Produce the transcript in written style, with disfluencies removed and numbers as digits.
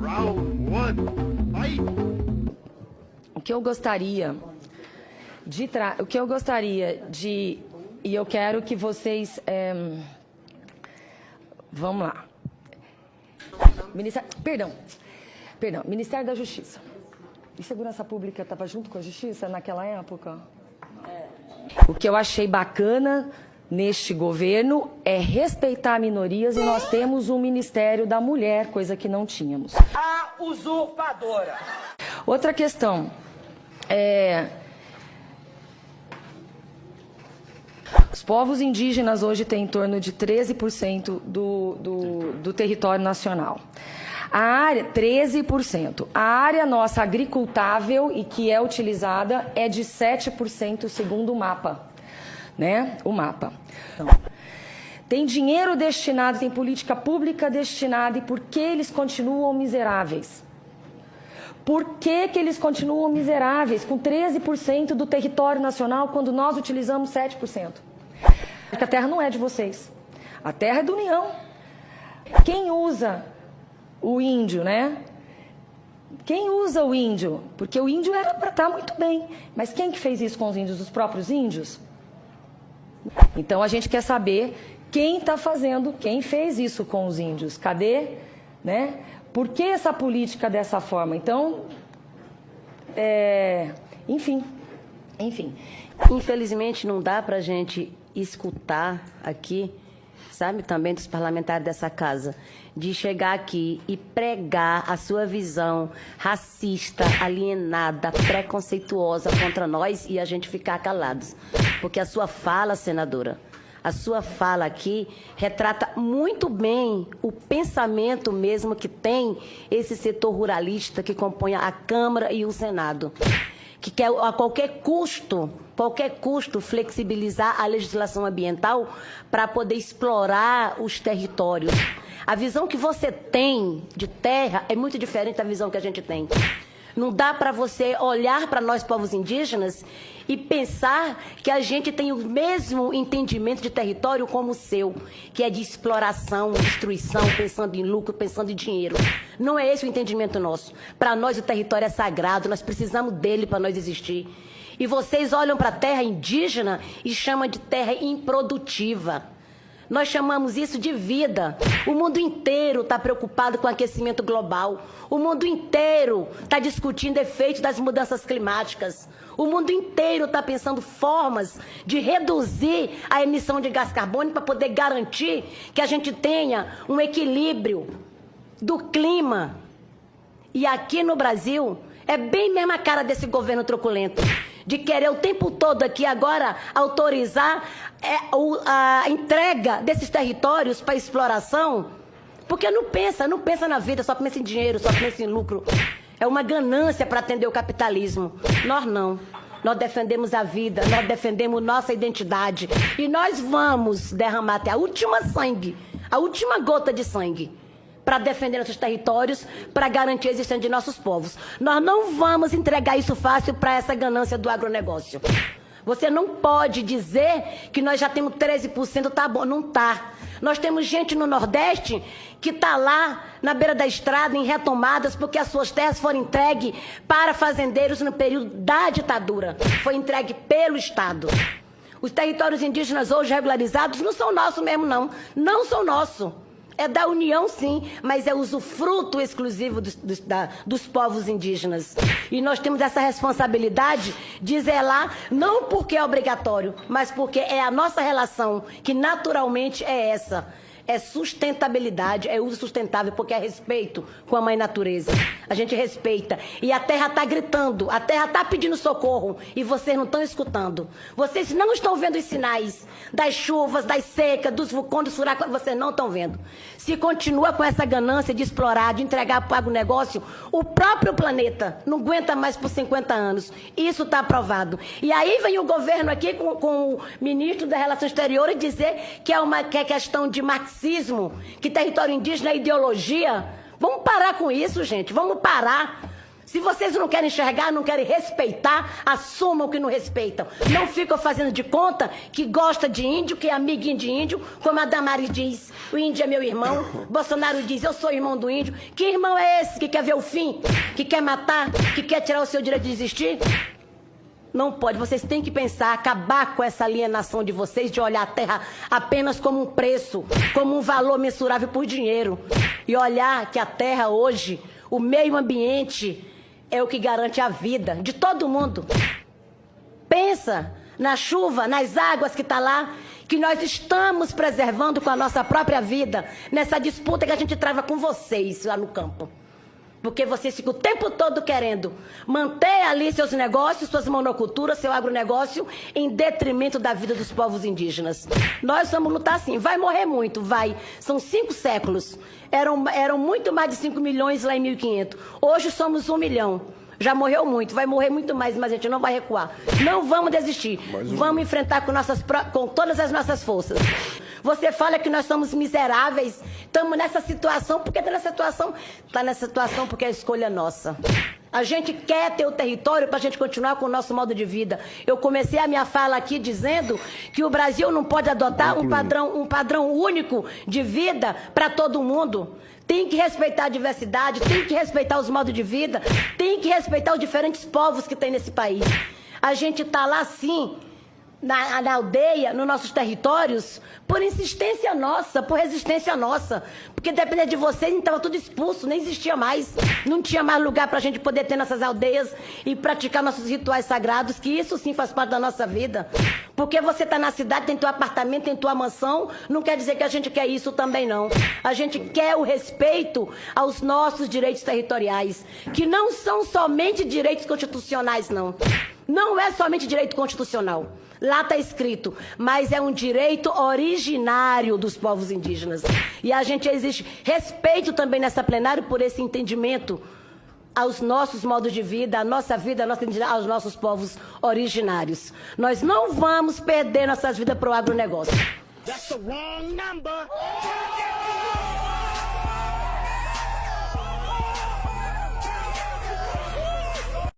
Round one, fight! O que eu gostaria de e eu quero que vocês vamos lá. Ministério da Justiça e Segurança Pública estava junto com a Justiça naquela época. O que eu achei bacana neste governo é respeitar minorias e nós temos um Ministério da Mulher, coisa que não tínhamos. A usurpadora. Outra questão os povos indígenas hoje têm em torno de 13% do território nacional. A área, 13%. A área nossa agricultável e que é utilizada é de 7% segundo o mapa, né? O mapa. Então, tem dinheiro destinado, tem política pública destinada, e por que eles continuam miseráveis? Por que eles continuam miseráveis com 13% do território nacional quando nós utilizamos 7%? Porque a terra não é de vocês. A terra é da União. Quem usa o índio, né? Quem usa o índio? Porque o índio era para estar muito bem. Mas quem que fez isso com os índios? Os próprios índios? Então a gente quer saber quem está fazendo, quem fez isso com os índios. Cadê? Né? Por que essa política dessa forma? Então, enfim. Infelizmente não dá para a gente escutar aqui, sabe, também dos parlamentares dessa casa, de chegar aqui e pregar a sua visão racista, alienada, preconceituosa contra nós e a gente ficar calados. Porque a sua fala, senadora, a sua fala aqui retrata muito bem o pensamento mesmo que tem esse setor ruralista que compõe a Câmara e o Senado, que quer a qualquer custo flexibilizar a legislação ambiental para poder explorar os territórios. A visão que você tem de terra é muito diferente da visão que a gente tem. Não dá para você olhar para nós, povos indígenas, e pensar que a gente tem o mesmo entendimento de território como o seu, que é de exploração, destruição, pensando em lucro, pensando em dinheiro. Não é esse o entendimento nosso. Para nós o território é sagrado, nós precisamos dele para nós existir. E vocês olham para a terra indígena e chamam de terra improdutiva. Nós chamamos isso de vida. O mundo inteiro está preocupado com o aquecimento global. O mundo inteiro está discutindo efeitos das mudanças climáticas. O mundo inteiro está pensando formas de reduzir a emissão de gás carbônico para poder garantir que a gente tenha um equilíbrio do clima. E aqui no Brasil, é bem mesmo a cara desse governo truculento, de querer o tempo todo aqui agora autorizar a entrega desses territórios para exploração, porque não pensa na vida, só pensa em dinheiro, só pensa em lucro. É uma ganância para atender o capitalismo. Nós não. Nós defendemos a vida, nós defendemos nossa identidade e nós vamos derramar até a última sangue, a última gota de sangue, para defender nossos territórios, para garantir a existência de nossos povos. Nós não vamos entregar isso fácil para essa ganância do agronegócio. Você não pode dizer que nós já temos 13%, tá bom, não tá. Nós temos gente no Nordeste que está lá na beira da estrada em retomadas porque as suas terras foram entregues para fazendeiros no período da ditadura. Foi entregue pelo Estado. Os territórios indígenas hoje regularizados não são nossos mesmo, não. Não são nossos. É da União, sim, mas é usufruto exclusivo dos povos indígenas. E nós temos essa responsabilidade de zelar, não porque é obrigatório, mas porque é a nossa relação, que naturalmente é essa. É sustentabilidade, é uso sustentável, porque é respeito com a mãe natureza. A gente respeita. E a terra está gritando, a terra está pedindo socorro, e vocês não estão escutando. Vocês não estão vendo os sinais das chuvas, das secas, dos vulcões, dos furacões, vocês não estão vendo. Se continua com essa ganância de explorar, de entregar para o agronegócio, o próprio planeta não aguenta mais por 50 anos. Isso está aprovado. E aí vem o governo aqui com o ministro das Relações Exteriores dizer que é questão de marxismo, que território indígena é ideologia. Vamos parar com isso, gente. Vamos parar. Se vocês não querem enxergar, não querem respeitar, assumam que não respeitam. Não ficam fazendo de conta que gosta de índio, que é amiguinho de índio, como a Damares diz, o índio é meu irmão. Bolsonaro diz, eu sou irmão do índio. Que irmão é esse que quer ver o fim? Que quer matar? Que quer tirar o seu direito de existir? Não pode, vocês têm que pensar, acabar com essa alienação de vocês, de olhar a terra apenas como um preço, como um valor mensurável por dinheiro. E olhar que a terra hoje, o meio ambiente, é o que garante a vida de todo mundo. Pensa na chuva, nas águas que está lá, que nós estamos preservando com a nossa própria vida, nessa disputa que a gente trava com vocês lá no campo. Porque vocês ficam o tempo todo querendo manter ali seus negócios, suas monoculturas, seu agronegócio, em detrimento da vida dos povos indígenas. Nós vamos lutar assim. Vai morrer muito, vai. São 5 séculos. Eram muito mais de 5 milhões lá em 1500. Hoje somos 1 milhão. Já morreu muito, vai morrer muito mais, mas a gente não vai recuar. Não vamos desistir. Vamos enfrentar com todas as nossas forças. Você fala que nós somos miseráveis, estamos nessa situação, porque está nessa situação porque a escolha é nossa. A gente quer ter o território para a gente continuar com o nosso modo de vida. Eu comecei a minha fala aqui dizendo que o Brasil não pode adotar um padrão único de vida para todo mundo. Tem que respeitar a diversidade, tem que respeitar os modos de vida, tem que respeitar os diferentes povos que tem nesse país. A gente está lá, sim, na aldeia, nos nossos territórios, por insistência nossa, por resistência nossa. Porque dependendo de vocês, então estava tudo expulso, nem existia mais. Não tinha mais lugar para a gente poder ter nossas aldeias e praticar nossos rituais sagrados, que isso sim faz parte da nossa vida. Porque você está na cidade, tem teu apartamento, tem tua mansão, não quer dizer que a gente quer isso também, não. A gente quer o respeito aos nossos direitos territoriais, que não são somente direitos constitucionais, não. Não é somente direito constitucional. Lá está escrito, mas é um direito originário dos povos indígenas. E a gente exige respeito também nessa plenária por esse entendimento aos nossos modos de vida, à nossa vida, aos nossos povos originários. Nós não vamos perder nossas vidas para o agronegócio. That's the wrong number.